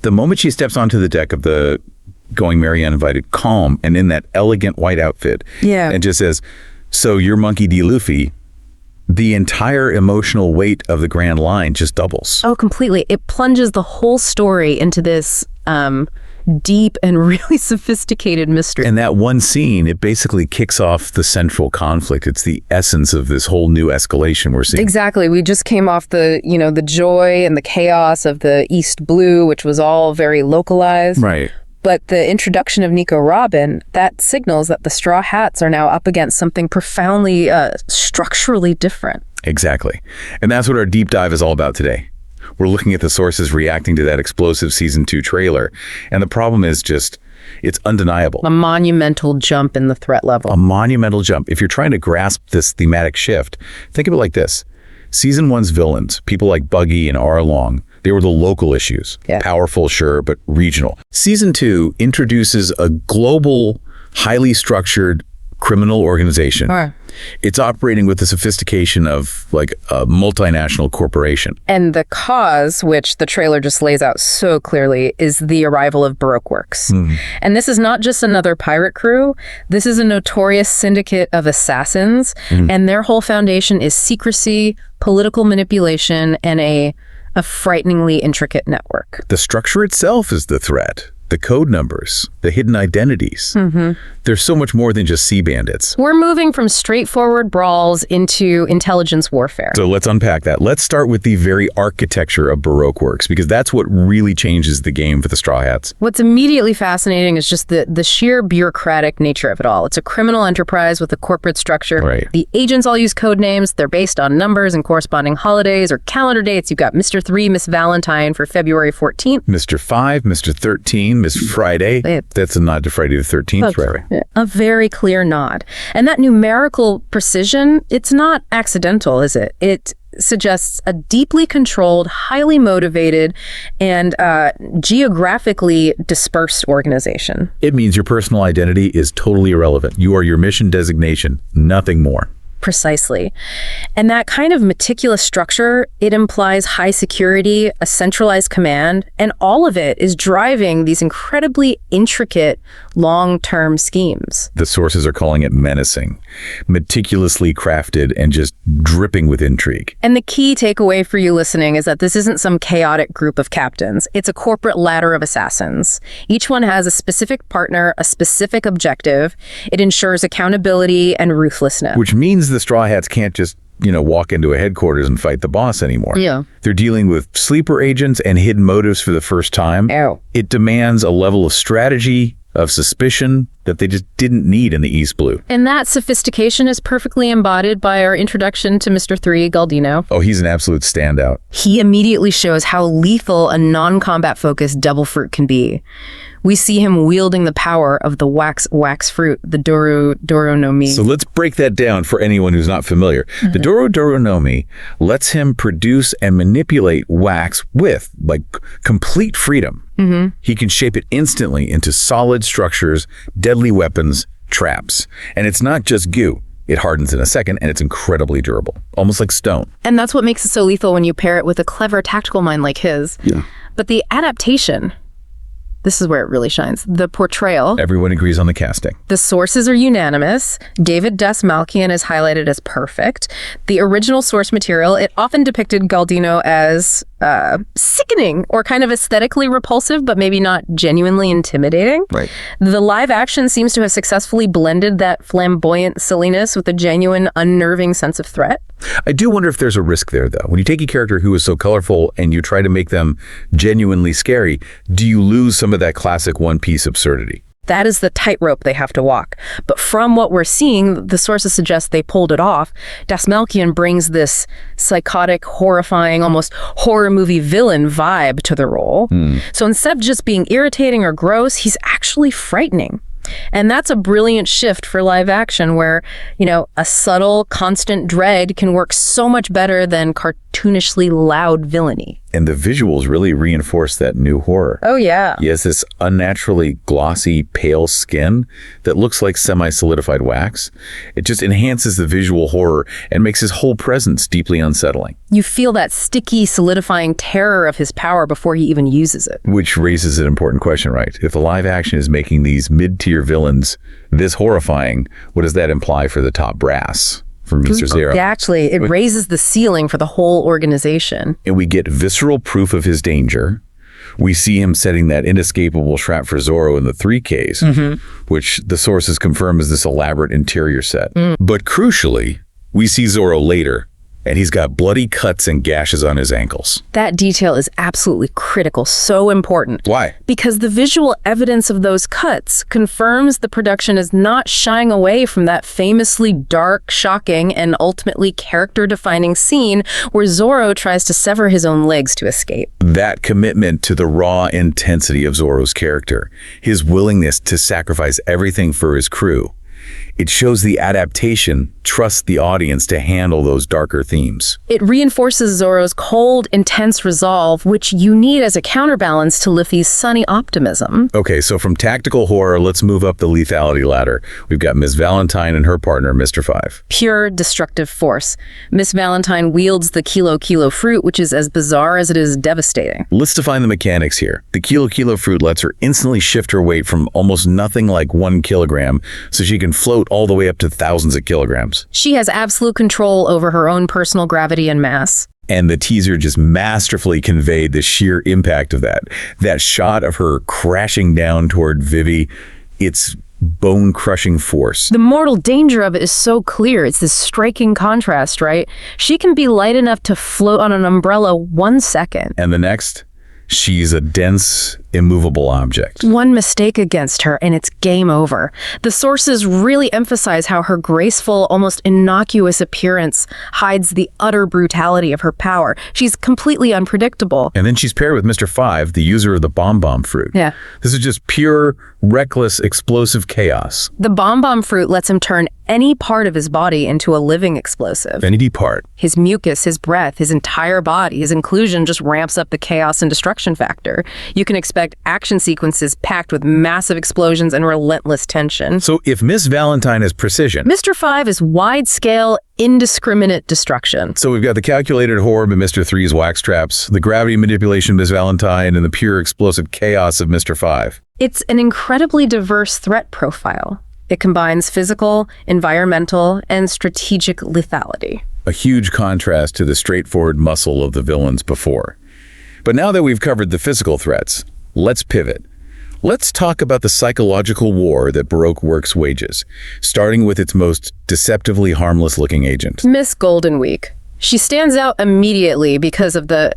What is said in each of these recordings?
The moment she steps onto the deck of the Going Merry Uninvited, calm and in that elegant white outfit, and just says, "So you're Monkey D. Luffy," the entire emotional weight of the grand line just doubles. Oh, completely. It plunges the whole story into this deep and really sophisticated mystery. And that one scene, it basically kicks off the central conflict. It's the essence of this whole new escalation we're seeing. Exactly. We just came off the joy and the chaos of the East Blue, which was all very localized. Right. But the introduction of Nico Robin, that signals that the Straw Hats are now up against something profoundly structurally different. Exactly. And that's what our deep dive is all about today. We're looking at the sources reacting to that explosive season 2 trailer. And the problem is just, it's undeniable. A monumental jump in the threat level. A monumental jump. If you're trying to grasp this thematic shift, think of it like this. Season 1's villains, people like Buggy and Arlong, they were the local issues. Yeah. Powerful, sure, but regional. Season 2 introduces a global, highly structured criminal organization. Right. It's operating with the sophistication of like a multinational corporation. And the cause, which the trailer just lays out so clearly, is the arrival of Baroque Works. And this is not just another pirate crew. This is a notorious syndicate of assassins. And their whole foundation is secrecy, political manipulation, and a frighteningly intricate network. The structure itself is the threat. The code numbers, the hidden identities. There's so much more than just sea bandits. We're moving from straightforward brawls into intelligence warfare. So let's unpack that. Let's start with the very architecture of Baroque Works, because that's what really changes the game for the Straw Hats. What's immediately fascinating is just the sheer bureaucratic nature of it all. It's a criminal enterprise with a corporate structure. Right. The agents all use code names. They're based on numbers and corresponding holidays or calendar dates. You've got Mr. 3, Miss Valentine for February 14th. Mr. 5, Mr. 13, Miss Friday. That's a nod to Friday the 13th, right? A very clear nod. And that numerical precision, it's not accidental, is it? It suggests a deeply controlled, highly motivated, and geographically dispersed organization. It means your personal identity is totally irrelevant. You are your mission designation, nothing more. Precisely. And that kind of meticulous structure, it implies high security, a centralized command, and all of it is driving these incredibly intricate long-term schemes. The sources are calling it menacing, meticulously crafted, and just dripping with intrigue. And the key takeaway for you listening is that this isn't some chaotic group of captains. It's a corporate ladder of assassins. Each one has a specific partner, a specific objective. It ensures accountability and ruthlessness. Which means the Straw Hats can't just, walk into a headquarters and fight the boss anymore. Yeah. They're dealing with sleeper agents and hidden motives for the first time. Ow. It demands a level of strategy, of suspicion that they just didn't need in the East Blue. And that sophistication is perfectly embodied by our introduction to Mr. 3, Galdino. Oh, he's an absolute standout. He immediately shows how lethal a non-combat focused devil fruit can be. We see him wielding the power of the wax fruit, the Doro no Mi. So let's break that down for anyone who's not familiar. The Doro no Mi lets him produce and manipulate wax with, complete freedom. He can shape it instantly into solid structures, deadly weapons, traps. And it's not just goo. It hardens in a second, and it's incredibly durable, almost like stone. And that's what makes it so lethal when you pair it with a clever tactical mind like his. Yeah. But the adaptation, this is where it really shines. The portrayal. Everyone agrees on the casting. The sources are unanimous. David Malkian is highlighted as perfect. The original source material, it often depicted Galdino as sickening or kind of aesthetically repulsive, but maybe not genuinely intimidating. Right. The live action seems to have successfully blended that flamboyant silliness with a genuine, unnerving sense of threat. I do wonder if there's a risk there, though. When you take a character who is so colorful and you try to make them genuinely scary, do you lose some of that classic One Piece absurdity? That is the tightrope they have to walk. But from what we're seeing, the sources suggest they pulled it off. Malkian brings this psychotic, horrifying, almost horror movie villain vibe to the role. So instead of just being irritating or gross, he's actually frightening. And that's a brilliant shift for live action where, a subtle, constant dread can work so much better than cartoonishly loud villainy. And the visuals really reinforce that new horror. Oh, yeah. He has this unnaturally glossy, pale skin that looks like semi-solidified wax. It just enhances the visual horror and makes his whole presence deeply unsettling. You feel that sticky, solidifying terror of his power before he even uses it. Which raises an important question, right? If the live action is making these mid-tier villains this horrifying, what does that imply for the top brass? For Mr. Zero. Actually, it raises the ceiling for the whole organization. And we get visceral proof of his danger. We see him setting that inescapable trap for Zorro in the 3Ks, which the sources confirm is this elaborate interior set. But crucially, we see Zorro later, and he's got bloody cuts and gashes on his ankles. That detail is absolutely critical, so important. Why? Because the visual evidence of those cuts confirms the production is not shying away from that famously dark, shocking, and ultimately character-defining scene where Zorro tries to sever his own legs to escape. That commitment to the raw intensity of Zorro's character, his willingness to sacrifice everything for his crew, it shows the adaptation trusts the audience to handle those darker themes. It reinforces Zorro's cold, intense resolve, which you need as a counterbalance to Luffy's sunny optimism. Okay, so from tactical horror, let's move up the lethality ladder. We've got Miss Valentine and her partner, Mr. Five. Pure destructive force. Miss Valentine wields the Kilo fruit, which is as bizarre as it is devastating. Let's define the mechanics here. The Kilo fruit lets her instantly shift her weight from almost nothing like 1 kilogram, so she can float all the way up to thousands of kilograms. She has absolute control over her own personal gravity and mass. And the teaser just masterfully conveyed the sheer impact of that. That shot of her crashing down toward Vivi, it's bone-crushing force. The mortal danger of it is so clear. It's this striking contrast, right? She can be light enough to float on an umbrella 1 second. And the next, she's a dense, immovable object. One mistake against her and it's game over. The sources really emphasize how her graceful, almost innocuous appearance hides the utter brutality of her power. She's completely unpredictable. And then she's paired with Mr. Five, the user of the bomb fruit. Yeah. This is just pure, reckless, explosive chaos. The bomb fruit lets him turn any part of his body into a living explosive. Any part. His mucus, his breath, his entire body, his inclusion just ramps up the chaos and destruction factor. You can expect action sequences packed with massive explosions and relentless tension. So if Miss Valentine is precision, Mr. Five is wide-scale, indiscriminate destruction. So we've got the calculated horror of Mr. Three's wax traps, the gravity manipulation of Miss Valentine, and the pure explosive chaos of Mr. Five. It's an incredibly diverse threat profile. It combines physical, environmental, and strategic lethality. A huge contrast to the straightforward muscle of the villains before. But now that we've covered the physical threats, let's pivot. Let's talk about the psychological war that Baroque Works wages, starting with its most deceptively harmless-looking agent. Miss Golden Week. She stands out immediately because of the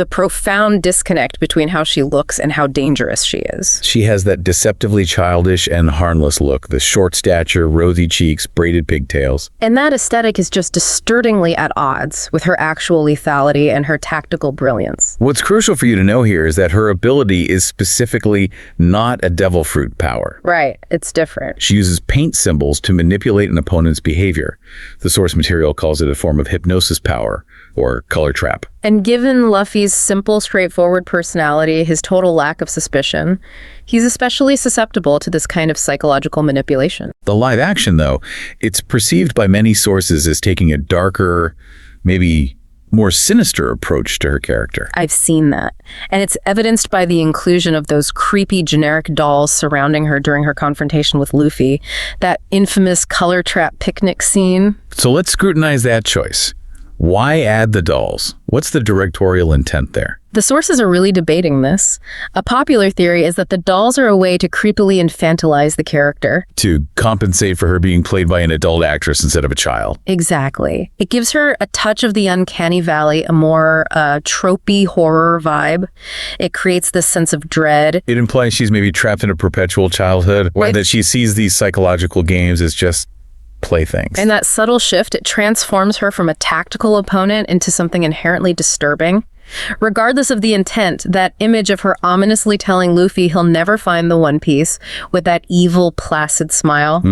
profound disconnect between how she looks and how dangerous she is. She has that deceptively childish and harmless look, the short stature, rosy cheeks, braided pigtails. And that aesthetic is just disturbingly at odds with her actual lethality and her tactical brilliance. What's crucial for you to know here is that her ability is specifically not a devil fruit power. Right, it's different. She uses paint symbols to manipulate an opponent's behavior. The source material calls it a form of hypnosis power, or color trap. And given Luffy's simple, straightforward personality, his total lack of suspicion, he's especially susceptible to this kind of psychological manipulation. The live action, though, it's perceived by many sources as taking a darker, maybe more sinister approach to her character. I've seen that. And it's evidenced by the inclusion of those creepy generic dolls surrounding her during her confrontation with Luffy, that infamous color trap picnic scene. So let's scrutinize that choice. Why add the dolls? What's the directorial intent there? The sources are really debating this. A popular theory is that the dolls are a way to creepily infantilize the character. To compensate for her being played by an adult actress instead of a child. Exactly. It gives her a touch of the uncanny valley, a more tropey horror vibe. It creates this sense of dread. It implies she's maybe trapped in a perpetual childhood, or Right. that she sees these psychological games as just playthings. And that subtle shift, it transforms her from a tactical opponent into something inherently disturbing. Regardless of the intent, that image of her ominously telling Luffy he'll never find the One Piece with that evil, placid smile,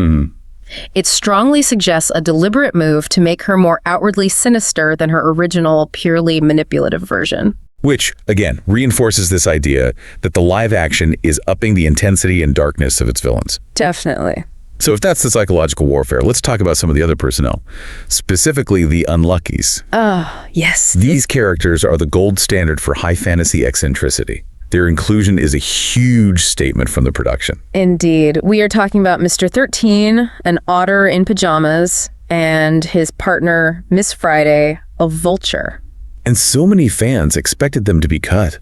It strongly suggests a deliberate move to make her more outwardly sinister than her original, purely manipulative version. Which, again, reinforces this idea that the live action is upping the intensity and darkness of its villains. Definitely. So if that's the psychological warfare, let's talk about some of the other personnel, specifically the Unluckies. Oh, yes. These characters are the gold standard for high fantasy eccentricity. Their inclusion is a huge statement from the production. Indeed. We are talking about Mr. 13, an otter in pajamas, and his partner, Miss Friday, a vulture. And so many fans expected them to be cut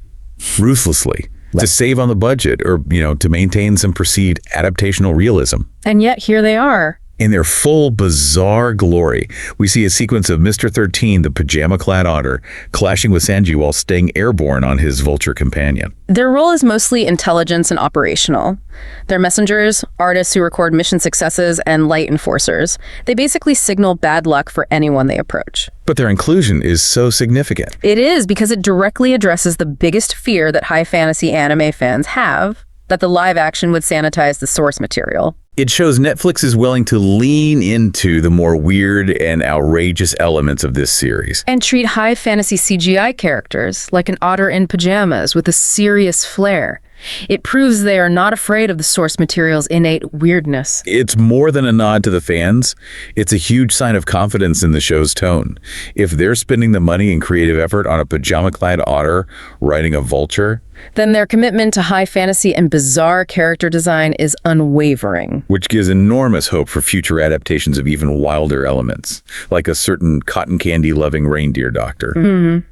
ruthlessly to save on the budget or, to maintain some perceived adaptational realism. And yet here they are. In their full, bizarre glory, we see a sequence of Mr. 13, the pajama-clad otter, clashing with Sanji while staying airborne on his vulture companion. Their role is mostly intelligence and operational. They're messengers, artists who record mission successes, and light enforcers. They basically signal bad luck for anyone they approach. But their inclusion is so significant. It is, because it directly addresses the biggest fear that high fantasy anime fans have, that the live action would sanitize the source material. It shows Netflix is willing to lean into the more weird and outrageous elements of this series. And treat high fantasy CGI characters like an otter in pajamas with a serious flair. It proves they are not afraid of the source material's innate weirdness. It's more than a nod to the fans. It's a huge sign of confidence in the show's tone. If they're spending the money and creative effort on a pajama-clad otter riding a vulture, then their commitment to high fantasy and bizarre character design is unwavering. Which gives enormous hope for future adaptations of even wilder elements, like a certain cotton candy-loving reindeer doctor. Mm-hmm.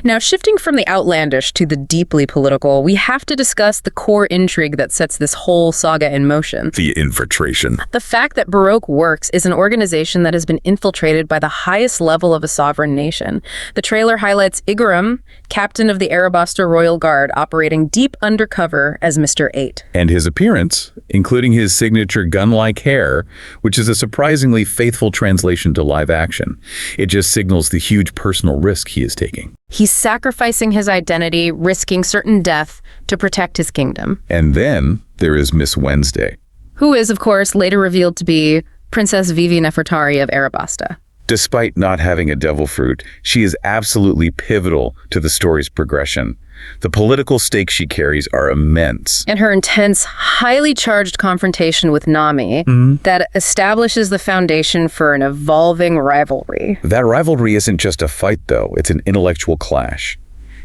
Now, shifting from the outlandish to the deeply political, we have to discuss the core intrigue that sets this whole saga in motion. The infiltration. The fact that Baroque Works is an organization that has been infiltrated by the highest level of a sovereign nation. The trailer highlights Igaram, captain of the Arabasta Royal Guard, operating deep undercover as Mr. 8. And his appearance, including his signature gun-like hair, which is a surprisingly faithful translation to live action. It just signals the huge personal risk he is taking. He's sacrificing his identity, risking certain death to protect his kingdom. And then there is Miss Wednesday, who is, of course, later revealed to be Princess Vivi Nefertari of Arabasta. Despite not having a devil fruit, she is absolutely pivotal to the story's progression. The political stakes she carries are immense. And her intense, highly charged confrontation with Nami that establishes the foundation for an evolving rivalry. That rivalry isn't just a fight, though. It's an intellectual clash.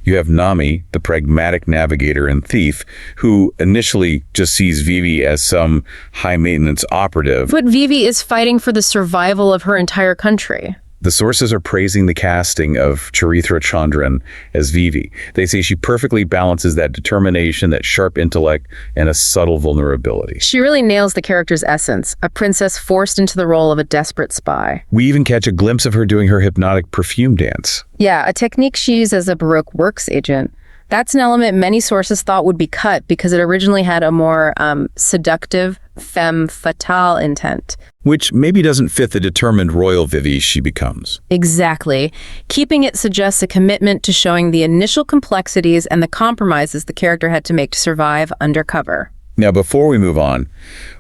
You have Nami, the pragmatic navigator and thief, who initially just sees Vivi as some high-maintenance operative. But Vivi is fighting for the survival of her entire country. The sources are praising the casting of Charithra Chandran as Vivi. They say she perfectly balances that determination, that sharp intellect, and a subtle vulnerability. She really nails the character's essence, a princess forced into the role of a desperate spy. We even catch a glimpse of her doing her hypnotic perfume dance. Yeah, a technique she used as a Baroque Works agent. That's an element many sources thought would be cut because it originally had a more seductive, femme fatale intent. Which maybe doesn't fit the determined royal Vivi she becomes. Exactly. Keeping it suggests a commitment to showing the initial complexities and the compromises the character had to make to survive undercover. Now, before we move on,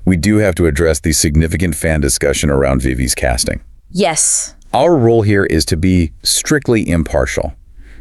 we do have to address the significant fan discussion around Vivi's casting. Yes. Our role here is to be strictly impartial,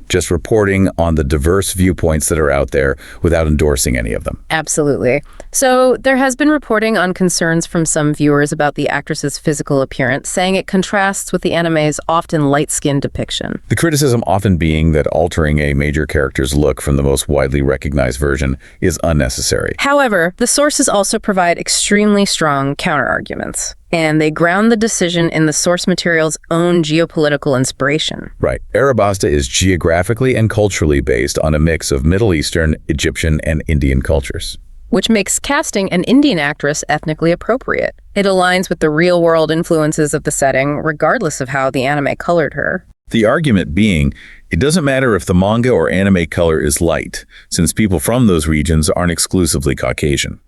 just reporting on the diverse viewpoints that are out there without endorsing any of them. Absolutely. So there has been reporting on concerns from some viewers about the actress's physical appearance, saying it contrasts with the anime's often light-skinned depiction. The criticism often being that altering a major character's look from the most widely recognized version is unnecessary. However, the sources also provide extremely strong counterarguments, and they ground the decision in the source material's own geopolitical inspiration. Right. Arabasta is geographically and culturally based on a mix of Middle Eastern, Egyptian, and Indian cultures, which makes casting an Indian actress ethnically appropriate. It aligns with the real-world influences of the setting, regardless of how the anime colored her. The argument being, it doesn't matter if the manga or anime color is light, since people from those regions aren't exclusively Caucasian.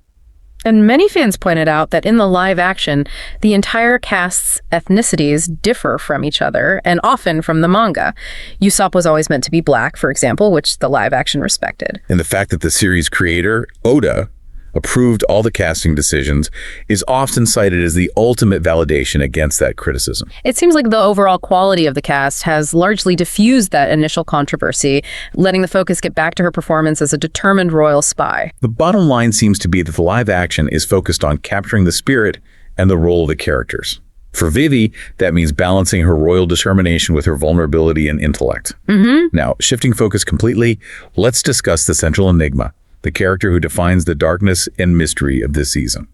And many fans pointed out that in the live action, the entire cast's ethnicities differ from each other, and often from the manga. Usopp was always meant to be black, for example, which the live action respected. And the fact that the series creator, Oda, approved all the casting decisions, is often cited as the ultimate validation against that criticism. It seems like the overall quality of the cast has largely diffused that initial controversy, letting the focus get back to her performance as a determined royal spy. The bottom line seems to be that the live action is focused on capturing the spirit and the role of the characters. For Vivi, that means balancing her royal determination with her vulnerability and intellect. Now, shifting focus completely, let's discuss the central enigma, the character who defines the darkness and mystery of this season.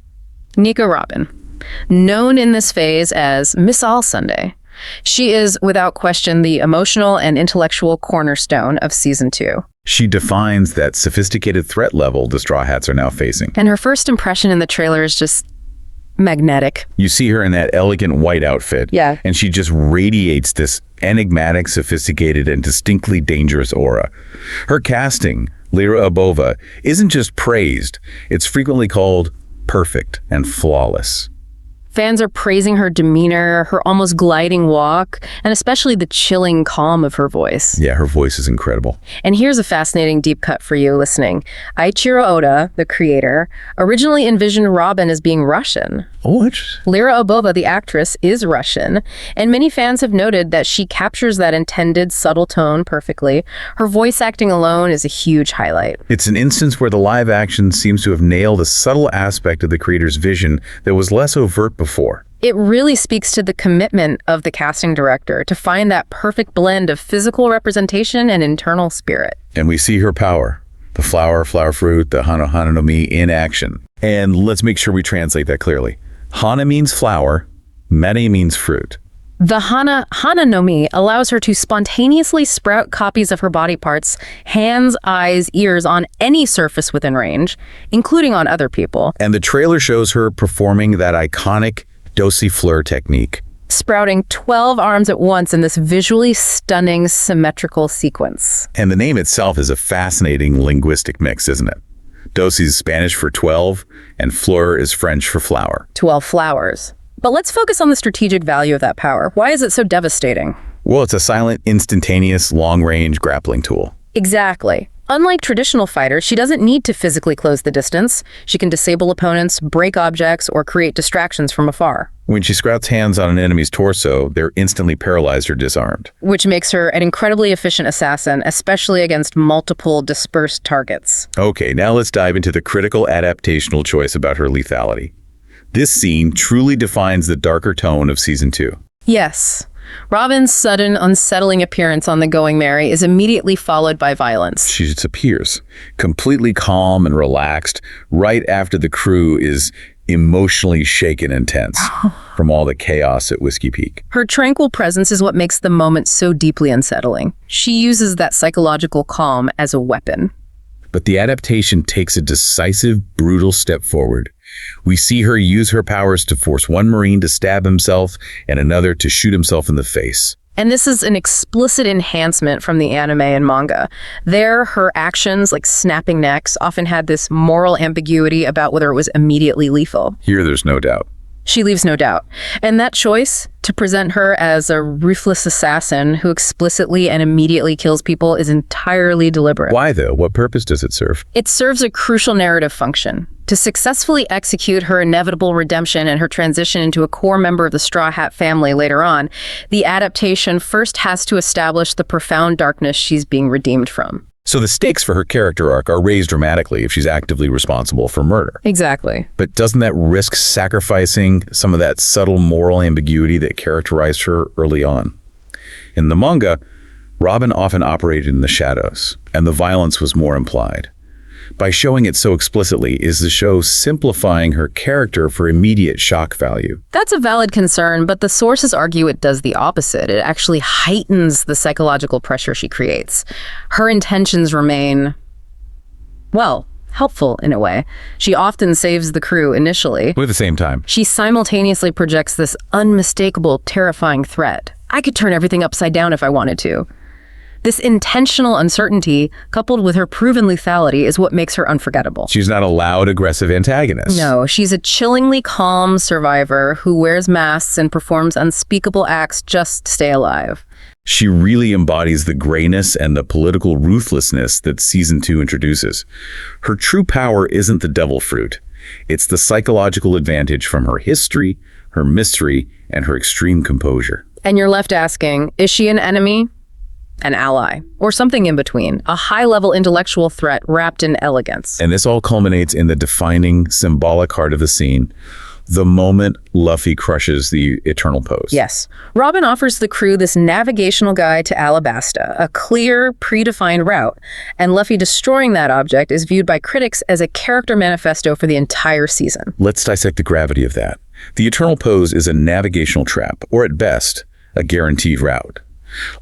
Nico Robin, known in this phase as Miss All Sunday. She is, without question, the emotional and intellectual cornerstone of Season 2. She defines that sophisticated threat level the Straw Hats are now facing. And her first impression in the trailer is just magnetic. You see her in that elegant white outfit, Yeah. and she just radiates this enigmatic, sophisticated, and distinctly dangerous aura. Her casting, Lyra Abova, isn't just praised, it's frequently called perfect and flawless. Fans are praising her demeanor, her almost gliding walk, and especially the chilling calm of her voice. Yeah, her voice is incredible. And here's a fascinating deep cut for you listening. Eiichiro Oda, the creator, originally envisioned Robin as being Russian. Oh, Lyra Abova, the actress, is Russian, and many fans have noted that she captures that intended subtle tone perfectly. Her voice acting alone is a huge highlight. It's an instance where the live action seems to have nailed a subtle aspect of the creator's vision that was less overt before. It really speaks to the commitment of the casting director to find that perfect blend of physical representation and internal spirit. And we see her power. The flower, flower fruit, the hana hana no mi in action. And let's make sure we translate that clearly. Hana means flower, mane means fruit. The hana no mi allows her to spontaneously sprout copies of her body parts, hands, eyes, ears on any surface within range, including on other people. And the trailer shows her performing that iconic dorsifleur technique. Sprouting 12 arms at once in this visually stunning symmetrical sequence. And the name itself is a fascinating linguistic mix, isn't it? Dos is Spanish for 12, and fleur is French for flower. 12 flowers. But let's focus on the strategic value of that power. Why is it so devastating? Well, it's a silent, instantaneous, long-range grappling tool. Exactly. Unlike traditional fighters, she doesn't need to physically close the distance. She can disable opponents, break objects, or create distractions from afar. When she sprouts hands on an enemy's torso, they're instantly paralyzed or disarmed. Which makes her an incredibly efficient assassin, especially against multiple dispersed targets. Okay, now let's dive into the critical adaptational choice about her lethality. This scene truly defines the darker tone of Season 2. Yes. Robin's sudden, unsettling appearance on the Going Merry is immediately followed by violence. She disappears, completely calm and relaxed, right after the crew is emotionally shaken and tense from all the chaos at Whiskey Peak. Her tranquil presence is what makes the moment so deeply unsettling. She uses that psychological calm as a weapon. But the adaptation takes a decisive, brutal step forward. We see her use her powers to force one Marine to stab himself and another to shoot himself in the face. And this is an explicit enhancement from the anime and manga. There, her actions, like snapping necks, often had this moral ambiguity about whether it was immediately lethal. Here, there's no doubt. She leaves no doubt. And that choice to present her as a ruthless assassin who explicitly and immediately kills people is entirely deliberate. Why, though? What purpose does it serve? It serves a crucial narrative function. To successfully execute her inevitable redemption and her transition into a core member of the Straw Hat family later on, the adaptation first has to establish the profound darkness she's being redeemed from. So the stakes for her character arc are raised dramatically if she's actively responsible for murder. Exactly. But doesn't that risk sacrificing some of that subtle moral ambiguity that characterized her early on? In the manga, Robin often operated in the shadows, and the violence was more implied. By showing it so explicitly, is the show simplifying her character for immediate shock value? That's a valid concern, but the sources argue it does the opposite. It actually heightens the psychological pressure she creates. Her intentions remain, well, helpful in a way. She often saves the crew initially. But at the same time, She simultaneously projects this unmistakable, terrifying threat. I could turn everything upside down if I wanted to. This intentional uncertainty, coupled with her proven lethality, is what makes her unforgettable. she's not a loud, aggressive antagonist. No, she's a chillingly calm survivor who wears masks and performs unspeakable acts just to stay alive. She really embodies the grayness and the political ruthlessness that season 2 introduces. Her true power isn't the devil fruit. It's the psychological advantage from her history, her mystery, and her extreme composure. And you're left asking, is she an enemy? An ally? Or something in between? A high-level intellectual threat wrapped in elegance? And this all culminates in the defining, symbolic heart of the scene, the moment Luffy crushes the eternal pose. Yes. Robin offers the crew this navigational guide to Alabasta, a clear, predefined route, and Luffy destroying that object is viewed by critics as a character manifesto for the entire season. Let's dissect the gravity of that. The eternal pose is a navigational trap, or at best, a guaranteed route.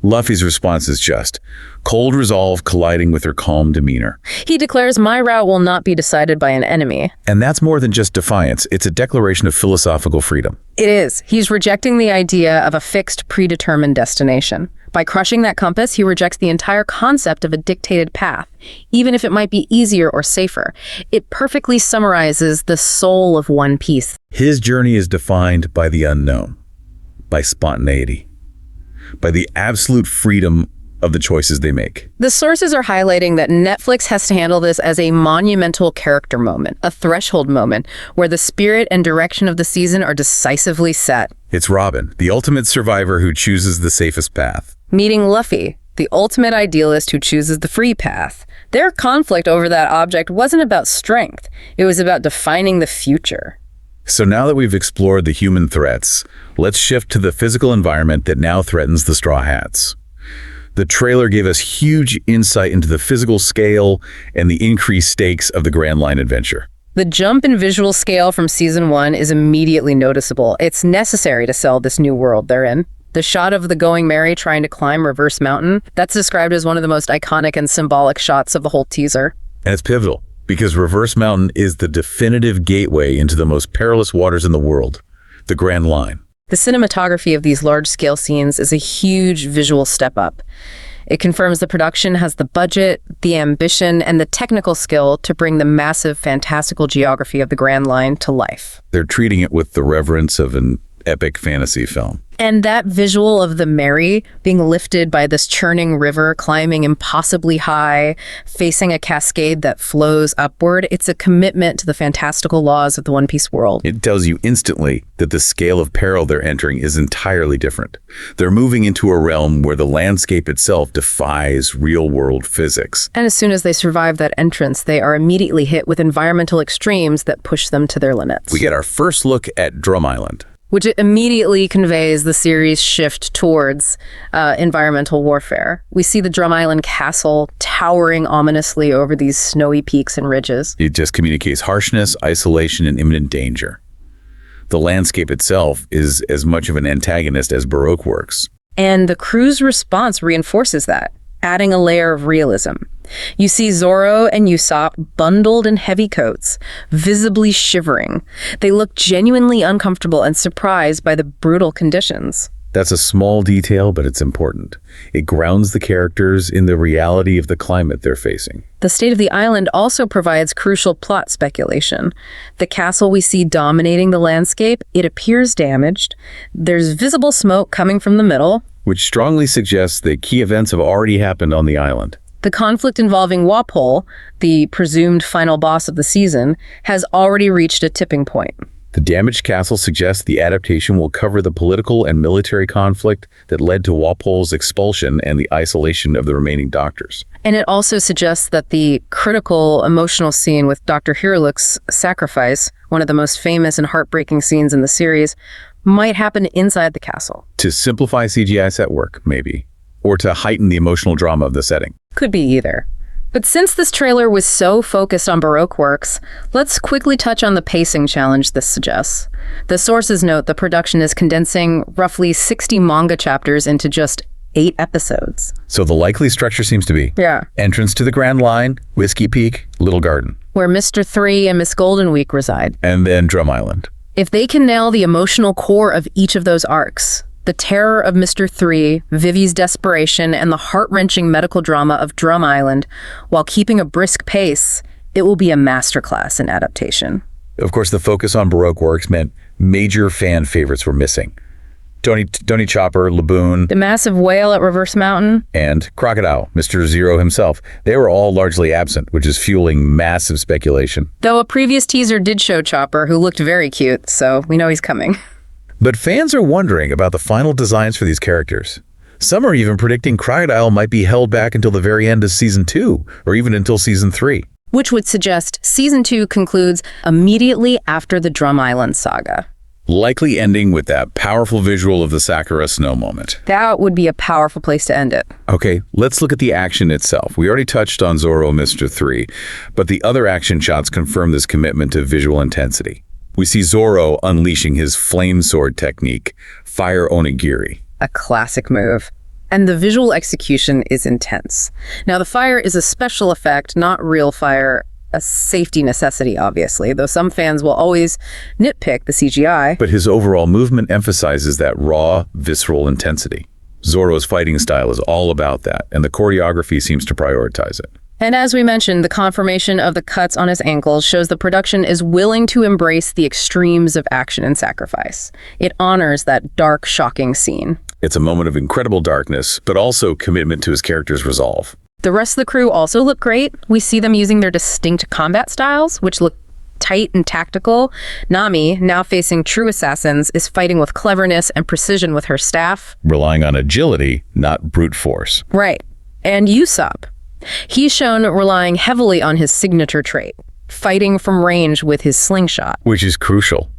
Luffy's response is just cold resolve colliding with her calm demeanor. He declares, my route will not be decided by an enemy. And that's more than just defiance. It's a declaration of philosophical freedom. It is. He's rejecting the idea of a fixed, predetermined destination. By crushing that compass, he rejects the entire concept of a dictated path, even if it might be easier or safer. It perfectly summarizes the soul of One Piece. His journey is defined by the unknown, by spontaneity, by the absolute freedom of the choices they make. The sources are highlighting that Netflix has to handle this as a monumental character moment, a threshold moment, where the spirit and direction of the season are decisively set. It's Robin, the ultimate survivor who chooses the safest path. Meeting Luffy, the ultimate idealist who chooses the free path. Their conflict over that object wasn't about strength. It was about defining the future. So now that we've explored the human threats, let's shift to the physical environment that now threatens the Straw Hats. The trailer gave us huge insight into the physical scale and the increased stakes of the Grand Line adventure. The jump in visual scale from Season 1 is immediately noticeable. It's necessary to sell this new world they're in. The shot of the Going Merry trying to climb Reverse Mountain, that's described as one of the most iconic and symbolic shots of the whole teaser. And it's pivotal, because Reverse Mountain is the definitive gateway into the most perilous waters in the world, the Grand Line. The cinematography of these large-scale scenes is a huge visual step up. It confirms the production has the budget, the ambition, and the technical skill to bring the massive, fantastical geography of the Grand Line to life. They're treating it with the reverence of an epic fantasy film. And that visual of the Merry being lifted by this churning river, climbing impossibly high, facing a cascade that flows upward, it's a commitment to the fantastical laws of the One Piece world. It tells you instantly that the scale of peril they're entering is entirely different. They're moving into a realm where the landscape itself defies real-world physics. And as soon as they survive that entrance, they are immediately hit with environmental extremes that push them to their limits. We get our first look at Drum Island, which immediately conveys the series' shift towards environmental warfare. We see the Drum Island castle towering ominously over these snowy peaks and ridges. It just communicates harshness, isolation, and imminent danger. The landscape itself is as much of an antagonist as Baroque Works. And the crew's response reinforces that, adding a layer of realism. You see Zoro and Usopp bundled in heavy coats, visibly shivering. They look genuinely uncomfortable and surprised by the brutal conditions. That's a small detail, but it's important. It grounds the characters in the reality of the climate they're facing. The state of the island also provides crucial plot speculation. The castle we see dominating the landscape, it appears damaged. There's visible smoke coming from the middle, which strongly suggests that key events have already happened on the island. The conflict involving Walpole, the presumed final boss of the season, has already reached a tipping point. The damaged castle suggests the adaptation will cover the political and military conflict that led to Walpole's expulsion and the isolation of the remaining doctors. And it also suggests that the critical, emotional scene with Dr. Hiruluk's sacrifice, one of the most famous and heartbreaking scenes in the series, might happen inside the castle. To simplify CGI set work, maybe. Or to heighten the emotional drama of the setting. Could be either. But since this trailer was so focused on Baroque Works, let's quickly touch on the pacing challenge this suggests. The sources note the production is condensing roughly 60 manga chapters into just 8 episodes. So the likely structure seems to be entrance to the Grand Line, Whiskey Peak, Little Garden, where Mr. 3 and Miss Golden Week reside, and then Drum Island. If they can nail the emotional core of each of those arcs, the terror of Mr. 3, Vivi's desperation, and the heart-wrenching medical drama of Drum Island, while keeping a brisk pace, it will be a masterclass in adaptation. Of course, the focus on Baroque Works meant major fan favorites were missing. Tony Chopper, Laboon, The massive whale at Reverse Mountain. and Crocodile, Mr. Zero himself. They were all largely absent, which is fueling massive speculation. Though a previous teaser did show Chopper, who looked very cute, so we know he's coming. But fans are wondering about the final designs for these characters. Some are even predicting Crocodile might be held back until the very end of Season 2, or even until Season 3. Which would suggest Season 2 concludes immediately after the Drum Island saga. Likely ending with that powerful visual of the Sakura snow moment. That would be a powerful place to end it. Okay, let's look at the action itself. We already touched on Zoro Mr. 3, but the other action shots confirm this commitment to visual intensity. We see Zoro unleashing his flame sword technique, Fire Onigiri. A classic move. And the visual execution is intense. Now, the fire is a special effect, not real fire, a safety necessity, obviously, though some fans will always nitpick the CGI. But his overall movement emphasizes that raw, visceral intensity. Zoro's fighting style is all about that, and the choreography seems to prioritize it. And as we mentioned, the confirmation of the cuts on his ankles shows the production is willing to embrace the extremes of action and sacrifice. It honors that dark, shocking scene. It's a moment of incredible darkness, but also commitment to his character's resolve. The rest of the crew also look great. We see them using their distinct combat styles, which look tight and tactical. Nami, now facing true assassins, is fighting with cleverness and precision with her staff. Relying on agility, not brute force. Right. And Usopp. He's shown relying heavily on his signature trait, fighting from range with his slingshot. Which is crucial.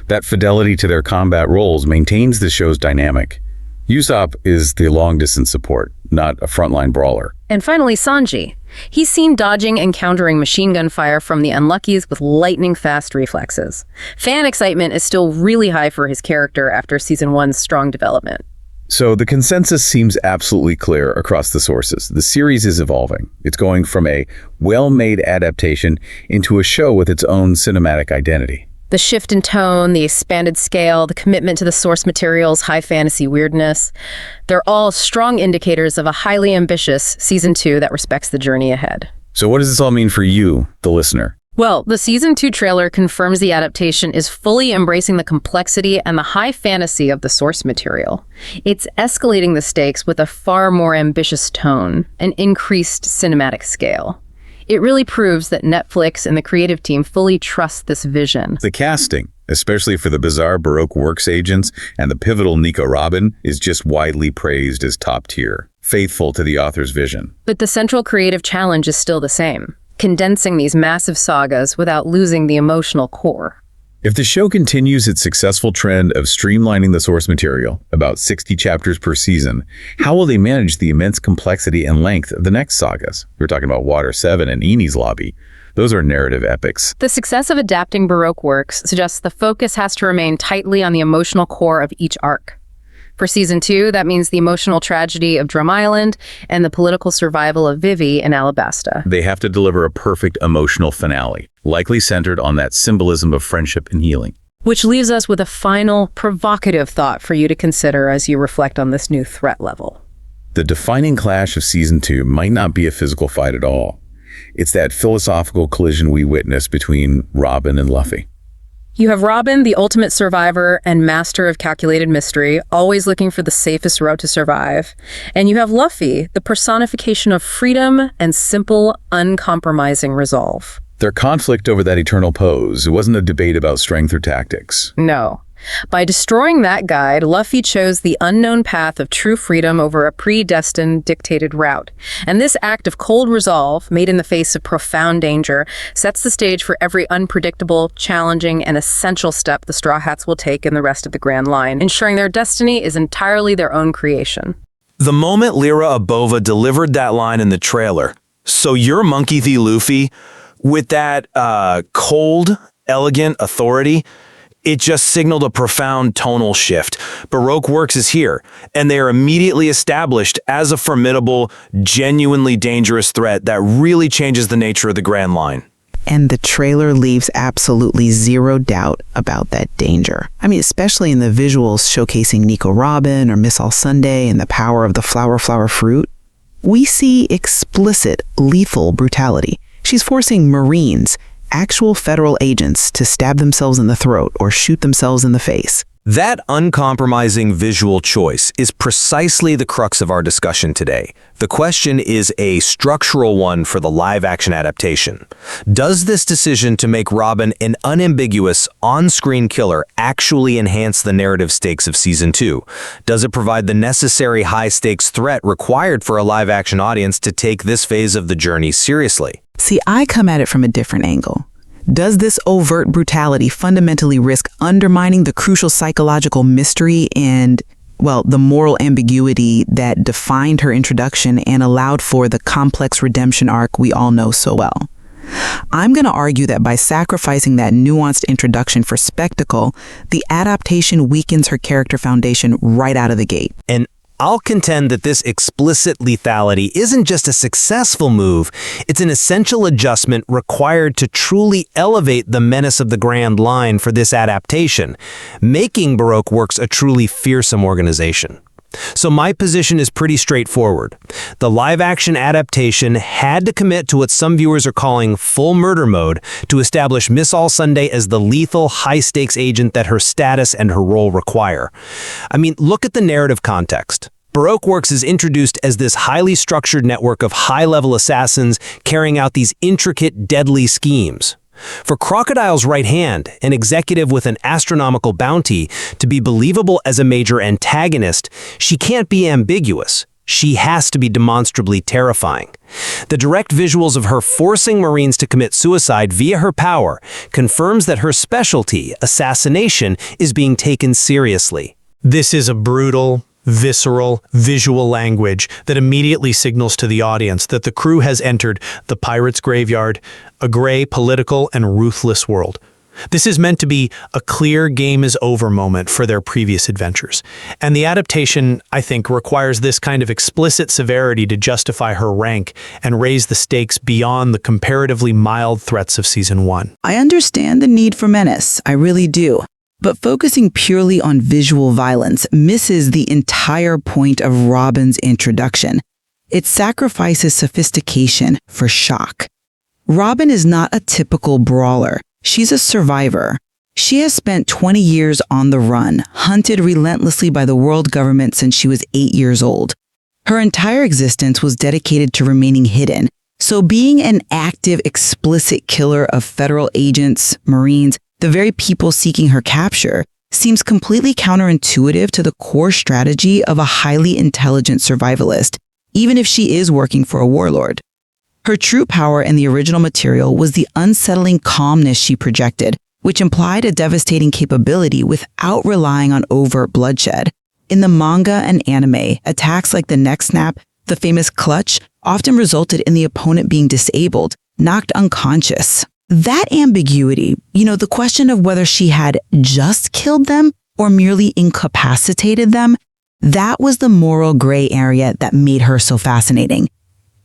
That fidelity to their combat roles maintains the show's dynamic. Usopp is the long-distance support, not a frontline brawler. And finally, Sanji. He's seen dodging and countering machine gun fire from the Unluckies with lightning-fast reflexes. Fan excitement is still really high for his character after Season 1's strong development. So the consensus seems absolutely clear across the sources. The series is evolving. It's going from a well-made adaptation into a show with its own cinematic identity. The shift in tone, the expanded scale, the commitment to the source material's high fantasy weirdness, they're all strong indicators of a highly ambitious Season 2 that respects the journey ahead. So what does this all mean for you, the listener? Well, the Season 2 trailer confirms the adaptation is fully embracing the complexity and the high fantasy of the source material. It's escalating the stakes with a far more ambitious tone, an increased cinematic scale. It really proves that Netflix and the creative team fully trust this vision. The casting, especially for the bizarre Baroque Works agents and the pivotal Nico Robin, is just widely praised as top tier, faithful to the author's vision. But the central creative challenge is still the same, condensing these massive sagas without losing the emotional core. If the show continues its successful trend of streamlining the source material, about 60 chapters per season, how will they manage the immense complexity and length of the next sagas? We're talking about Water 7 and Eni's Lobby. Those are narrative epics. The success of adapting Baroque Works suggests the focus has to remain tightly on the emotional core of each arc. For Season 2, that means the emotional tragedy of Drum Island and the political survival of Vivi in Alabasta. They have to deliver a perfect emotional finale, likely centered on that symbolism of friendship and healing. Which leaves us with a final, provocative thought for you to consider as you reflect on this new threat level. The defining clash of Season 2 might not be a physical fight at all. It's that philosophical collision we witness between Robin and Luffy. You have Robin, the ultimate survivor and master of calculated mystery, always looking for the safest route to survive. And you have Luffy, the personification of freedom and simple, uncompromising resolve. Their conflict over that eternal pose, it wasn't a debate about strength or tactics. No. By destroying that guide, Luffy chose the unknown path of true freedom over a predestined, dictated route. And this act of cold resolve, made in the face of profound danger, sets the stage for every unpredictable, challenging, and essential step the Straw Hats will take in the rest of the Grand Line, ensuring their destiny is entirely their own creation. The moment Lyra Abova delivered that line in the trailer, "So you're Monkey D. Luffy," with that cold, elegant authority, it just signaled a profound tonal shift. Baroque Works is here, and they are immediately established as a formidable, genuinely dangerous threat that really changes the nature of the Grand Line. And the trailer leaves absolutely zero doubt about that danger. I mean, especially in the visuals showcasing Nico Robin or Miss All Sunday and the power of the flower fruit. We see explicit, lethal brutality. She's forcing Marines, actual federal agents, to stab themselves in the throat or shoot themselves in the face. That uncompromising visual choice is precisely the crux of our discussion today. The question is a structural one for the live-action adaptation. Does this decision to make Robin an unambiguous, on-screen killer actually enhance the narrative stakes of Season 2? Does it provide the necessary high-stakes threat required for a live-action audience to take this phase of the journey seriously? See, I come at it from a different angle. Does this overt brutality fundamentally risk undermining the crucial psychological mystery and, well, the moral ambiguity that defined her introduction and allowed for the complex redemption arc we all know so well? I'm going to argue that by sacrificing that nuanced introduction for spectacle, the adaptation weakens her character foundation right out of the gate. And I'll contend that this explicit lethality isn't just a successful move, it's an essential adjustment required to truly elevate the menace of the Grand Line for this adaptation, making Baroque Works a truly fearsome organization. So my position is pretty straightforward. The live-action adaptation had to commit to what some viewers are calling full murder mode to establish Miss All Sunday as the lethal, high-stakes agent that her status and her role require. I mean, look at the narrative context. Baroque Works is introduced as this highly structured network of high-level assassins carrying out these intricate, deadly schemes. For Crocodile's right hand, an executive with an astronomical bounty, to be believable as a major antagonist, she can't be ambiguous. She has to be demonstrably terrifying. The direct visuals of her forcing Marines to commit suicide via her power confirms that her specialty, assassination, is being taken seriously. This is a brutal, visceral, visual language that immediately signals to the audience that the crew has entered the pirate's graveyard, a gray, political, and ruthless world. This is meant to be a clear game is over moment for their previous adventures. And the adaptation, I think, requires this kind of explicit severity to justify her rank and raise the stakes beyond the comparatively mild threats of Season 1. I understand the need for menace, I really do. But focusing purely on visual violence misses the entire point of Robin's introduction. It sacrifices sophistication for shock. Robin is not a typical brawler. She's a survivor. She has spent 20 years on the run, hunted relentlessly by the world government since she was 8 years old. Her entire existence was dedicated to remaining hidden. So being an active, explicit killer of federal agents, Marines, the very people seeking her capture, seems completely counterintuitive to the core strategy of a highly intelligent survivalist, even if she is working for a warlord. Her true power in the original material was the unsettling calmness she projected, which implied a devastating capability without relying on overt bloodshed. In the manga and anime, attacks like the neck snap, the famous clutch, often resulted in the opponent being disabled, knocked unconscious. That ambiguity, the question of whether she had just killed them or merely incapacitated them, that was the moral gray area that made her so fascinating.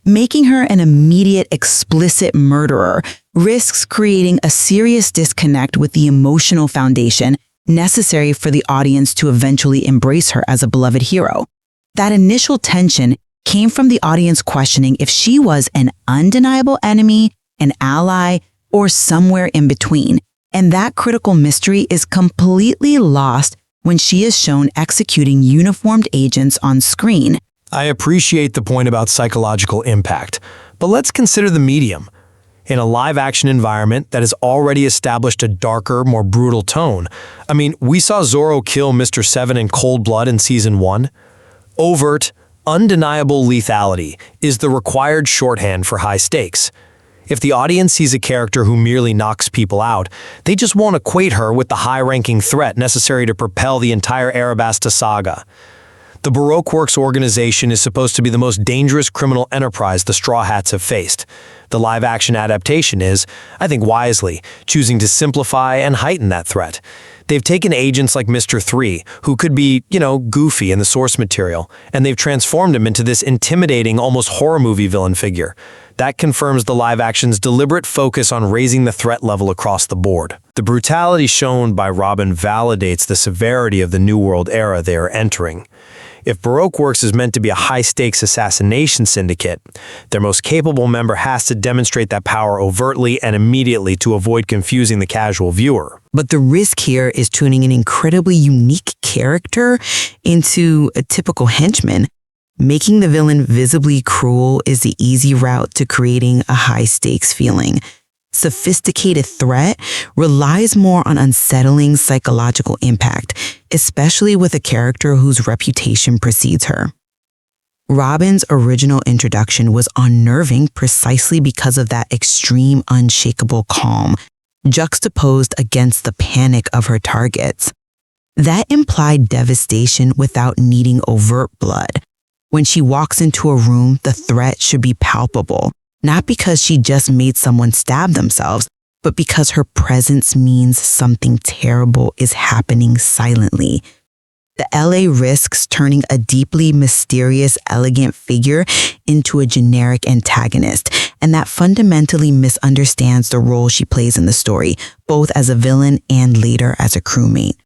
Making her an immediate, explicit murderer risks creating a serious disconnect with the emotional foundation necessary for the audience to eventually embrace her as a beloved hero. That initial tension came from the audience questioning if she was an undeniable enemy, an ally, or somewhere in between. And that critical mystery is completely lost when she is shown executing uniformed agents on screen. I appreciate the point about psychological impact, but let's consider the medium. In a live-action environment that has already established a darker, more brutal tone, we saw Zorro kill Mr. Seven in cold blood in Season 1. Overt, undeniable lethality is the required shorthand for high stakes. If the audience sees a character who merely knocks people out, they just won't equate her with the high-ranking threat necessary to propel the entire Arabasta saga. The Baroque Works organization is supposed to be the most dangerous criminal enterprise the Straw Hats have faced. The live-action adaptation is, I think wisely, choosing to simplify and heighten that threat. They've taken agents like Mr. 3, who could be, goofy in the source material, and they've transformed him into this intimidating, almost horror movie villain figure. That confirms the live-action's deliberate focus on raising the threat level across the board. The brutality shown by Robin validates the severity of the New World era they are entering. If Baroque Works is meant to be a high-stakes assassination syndicate, their most capable member has to demonstrate that power overtly and immediately to avoid confusing the casual viewer. But the risk here is tuning an incredibly unique character into a typical henchman. Making the villain visibly cruel is the easy route to creating a high-stakes feeling. Sophisticated threat relies more on unsettling psychological impact, especially with a character whose reputation precedes her. Robin's original introduction was unnerving precisely because of that extreme, unshakable calm, juxtaposed against the panic of her targets. That implied devastation without needing overt blood. When she walks into a room, the threat should be palpable. Not because she just made someone stab themselves, but because her presence means something terrible is happening silently. The LA risks turning a deeply mysterious, elegant figure into a generic antagonist, and that fundamentally misunderstands the role she plays in the story, both as a villain and later as a crewmate.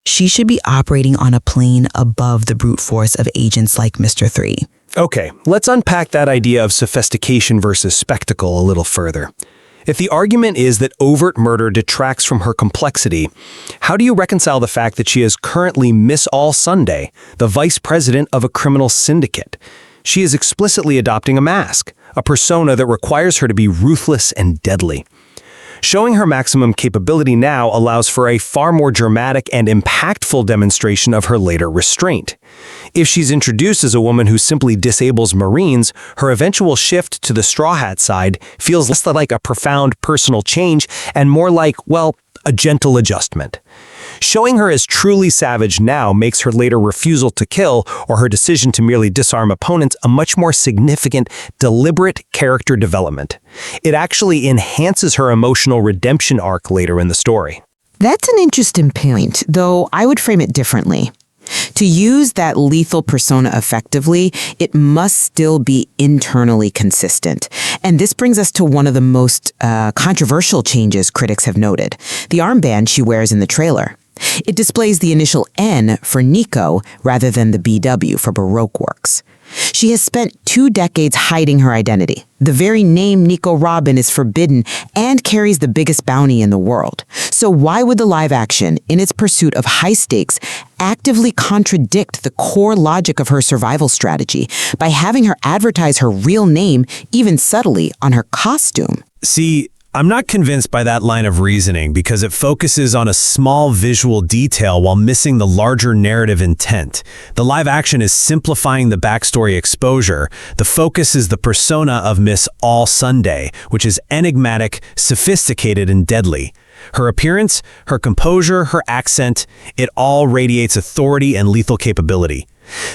She should be operating on a plane above the brute force of agents like Mr. 3. Okay, let's unpack that idea of sophistication versus spectacle a little further. If the argument is that overt murder detracts from her complexity, how do you reconcile the fact that she is currently Miss All Sunday, the vice president of a criminal syndicate? She is explicitly adopting a mask, a persona that requires her to be ruthless and deadly. Showing her maximum capability now allows for a far more dramatic and impactful demonstration of her later restraint. If she's introduced as a woman who simply disables Marines, her eventual shift to the Straw Hat side feels less like a profound personal change and more like, well, a gentle adjustment. Showing her as truly savage now makes her later refusal to kill or her decision to merely disarm opponents a much more significant, deliberate character development. It actually enhances her emotional redemption arc later in the story. That's an interesting point, though I would frame it differently. To use that lethal persona effectively, it must still be internally consistent. And this brings us to one of the most controversial changes critics have noted, the armband she wears in the trailer. It displays the initial N for Nico rather than the BW for Baroque Works. She has spent 2 decades hiding her identity. The very name Nico Robin is forbidden and carries the biggest bounty in the world. So why would the live action, in its pursuit of high stakes, actively contradict the core logic of her survival strategy by having her advertise her real name, even subtly, on her costume? See, I'm not convinced by that line of reasoning because it focuses on a small visual detail while missing the larger narrative intent. The live action is simplifying the backstory exposure. The focus is the persona of Miss All Sunday, which is enigmatic, sophisticated, and deadly. Her appearance, her composure, her accent, it all radiates authority and lethal capability.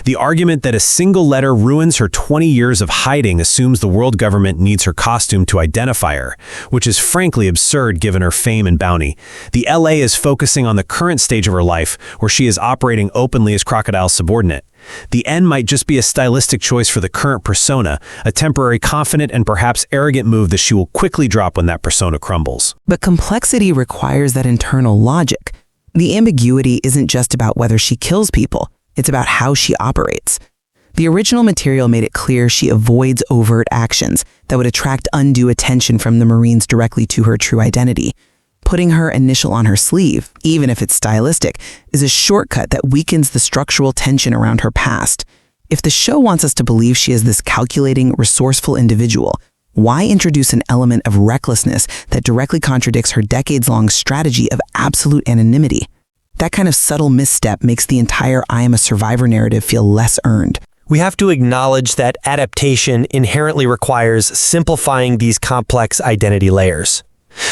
The argument that a single letter ruins her 20 years of hiding assumes the world government needs her costume to identify her, which is frankly absurd given her fame and bounty. The LA is focusing on the current stage of her life, where she is operating openly as Crocodile's subordinate. The N might just be a stylistic choice for the current persona, a temporary confident and perhaps arrogant move that she will quickly drop when that persona crumbles. But complexity requires that internal logic. The ambiguity isn't just about whether she kills people. It's about how she operates. The original material made it clear she avoids overt actions that would attract undue attention from the Marines directly to her true identity. Putting her initial on her sleeve, even if it's stylistic, is a shortcut that weakens the structural tension around her past. If the show wants us to believe she is this calculating, resourceful individual, why introduce an element of recklessness that directly contradicts her decades-long strategy of absolute anonymity? That kind of subtle misstep makes the entire I am a survivor narrative feel less earned. We have to acknowledge that adaptation inherently requires simplifying these complex identity layers.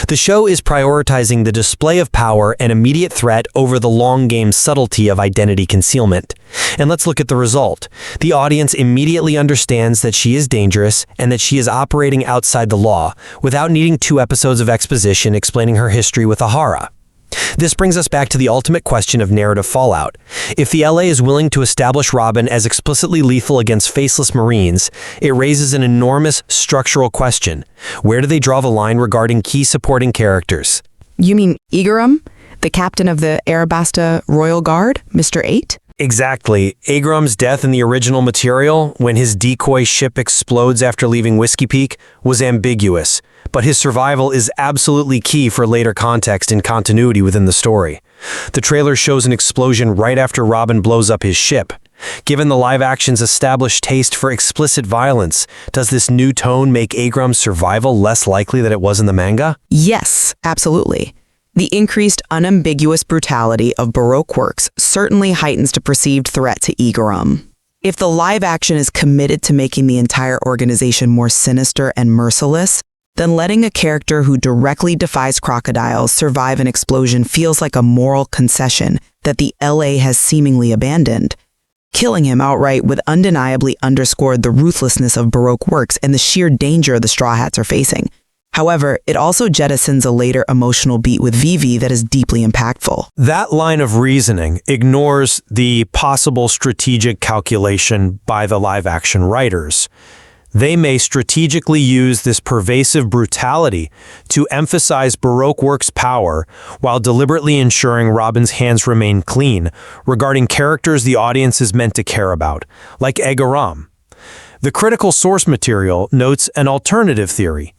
The show is prioritizing the display of power and immediate threat over the long-game subtlety of identity concealment. And let's look at the result. The audience immediately understands that she is dangerous and that she is operating outside the law, without needing 2 episodes of exposition explaining her history with Ahara. This brings us back to the ultimate question of narrative fallout. If the LA is willing to establish Robin as explicitly lethal against faceless Marines, it raises an enormous structural question. Where do they draw the line regarding key supporting characters? You mean Igaram, the captain of the Arabasta Royal Guard, Mr. 8? Exactly. Agram's death in the original material, when his decoy ship explodes after leaving Whiskey Peak, was ambiguous, but his survival is absolutely key for later context and continuity within the story. The trailer shows an explosion right after Robin blows up his ship. Given the live action's established taste for explicit violence, does this new tone make Agram's survival less likely than it was in the manga? Yes, absolutely. The increased unambiguous brutality of Baroque Works certainly heightens the perceived threat to Igaram. If the live action is committed to making the entire organization more sinister and merciless, then letting a character who directly defies crocodiles survive an explosion feels like a moral concession that the LA has seemingly abandoned. Killing him outright would undeniably underscore the ruthlessness of Baroque Works and the sheer danger the Straw Hats are facing. However, it also jettisons a later emotional beat with Vivi that is deeply impactful. That line of reasoning ignores the possible strategic calculation by the live-action writers. They may strategically use this pervasive brutality to emphasize Baroque Works' power while deliberately ensuring Robin's hands remain clean regarding characters the audience is meant to care about, like Egaram. The critical source material notes an alternative theory,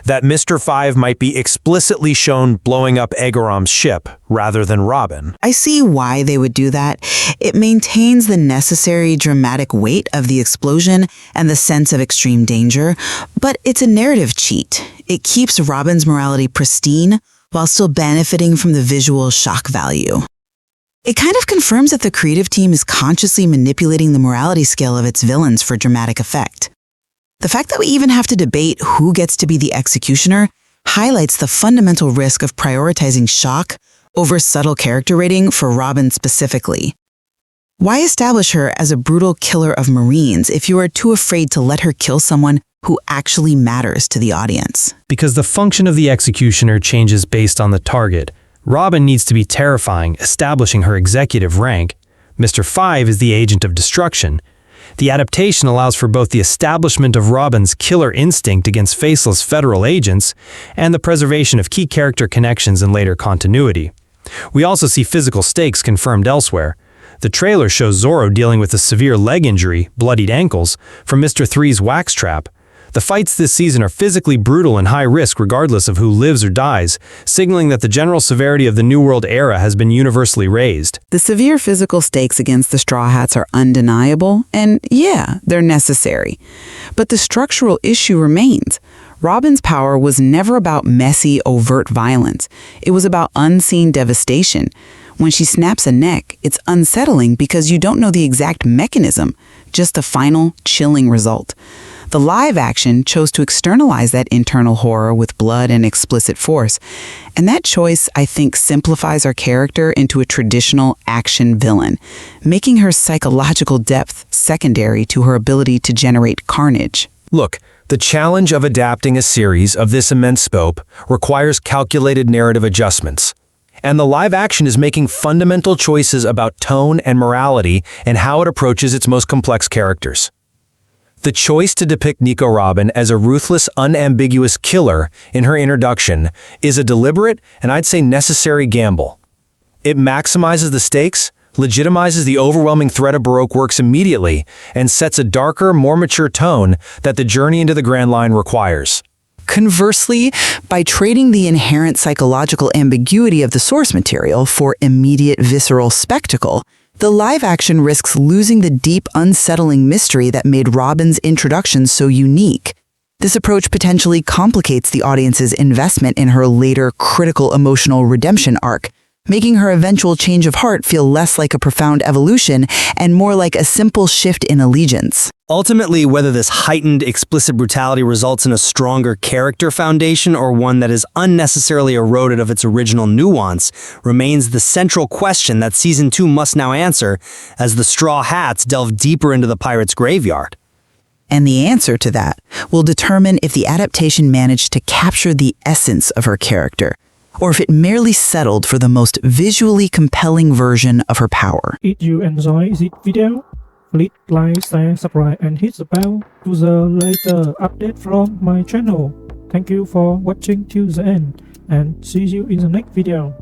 that Mr. Five might be explicitly shown blowing up Egaram's ship rather than Robin. I see why they would do that. It maintains the necessary dramatic weight of the explosion and the sense of extreme danger, but it's a narrative cheat. It keeps Robin's morality pristine while still benefiting from the visual shock value. It kind of confirms that the creative team is consciously manipulating the morality scale of its villains for dramatic effect. The fact that we even have to debate who gets to be the executioner highlights the fundamental risk of prioritizing shock over subtle character rating for Robin specifically. Why establish her as a brutal killer of Marines if you are too afraid to let her kill someone who actually matters to the audience? Because the function of the executioner changes based on the target. Robin needs to be terrifying, establishing her executive rank. Mr. Five is the agent of destruction. The adaptation allows for both the establishment of Robin's killer instinct against faceless federal agents and the preservation of key character connections in later continuity. We also see physical stakes confirmed elsewhere. The trailer shows Zorro dealing with a severe leg injury, bloodied ankles, from Mr. Three's wax trap. The fights this season are physically brutal and high risk regardless of who lives or dies, signaling that the general severity of the New World era has been universally raised. The severe physical stakes against the Straw Hats are undeniable, and yeah, they're necessary. But the structural issue remains. Robin's power was never about messy, overt violence. It was about unseen devastation. When she snaps a neck, it's unsettling because you don't know the exact mechanism, just the final, chilling result. The live action chose to externalize that internal horror with blood and explicit force. And that choice, I think, simplifies our character into a traditional action villain, making her psychological depth secondary to her ability to generate carnage. Look, the challenge of adapting a series of this immense scope requires calculated narrative adjustments. And the live action is making fundamental choices about tone and morality and how it approaches its most complex characters. The choice to depict Nico Robin as a ruthless, unambiguous killer in her introduction is a deliberate and I'd say necessary gamble. It maximizes the stakes, legitimizes the overwhelming threat of Baroque Works immediately, and sets a darker, more mature tone that the journey into the Grand Line requires. Conversely, by trading the inherent psychological ambiguity of the source material for immediate visceral spectacle, the live action risks losing the deep, unsettling mystery that made Robin's introduction so unique. This approach potentially complicates the audience's investment in her later critical emotional redemption arc, making her eventual change of heart feel less like a profound evolution and more like a simple shift in allegiance. Ultimately, whether this heightened, explicit brutality results in a stronger character foundation or one that is unnecessarily eroded of its original nuance remains the central question that Season 2 must now answer as the Straw Hats delve deeper into the pirates' graveyard. And the answer to that will determine if the adaptation managed to capture the essence of her character, or if it merely settled for the most visually compelling version of her power. If you enjoy this video, please like, share, subscribe and hit the bell to the later update from my channel. Thank you for watching till the end and see you in the next video.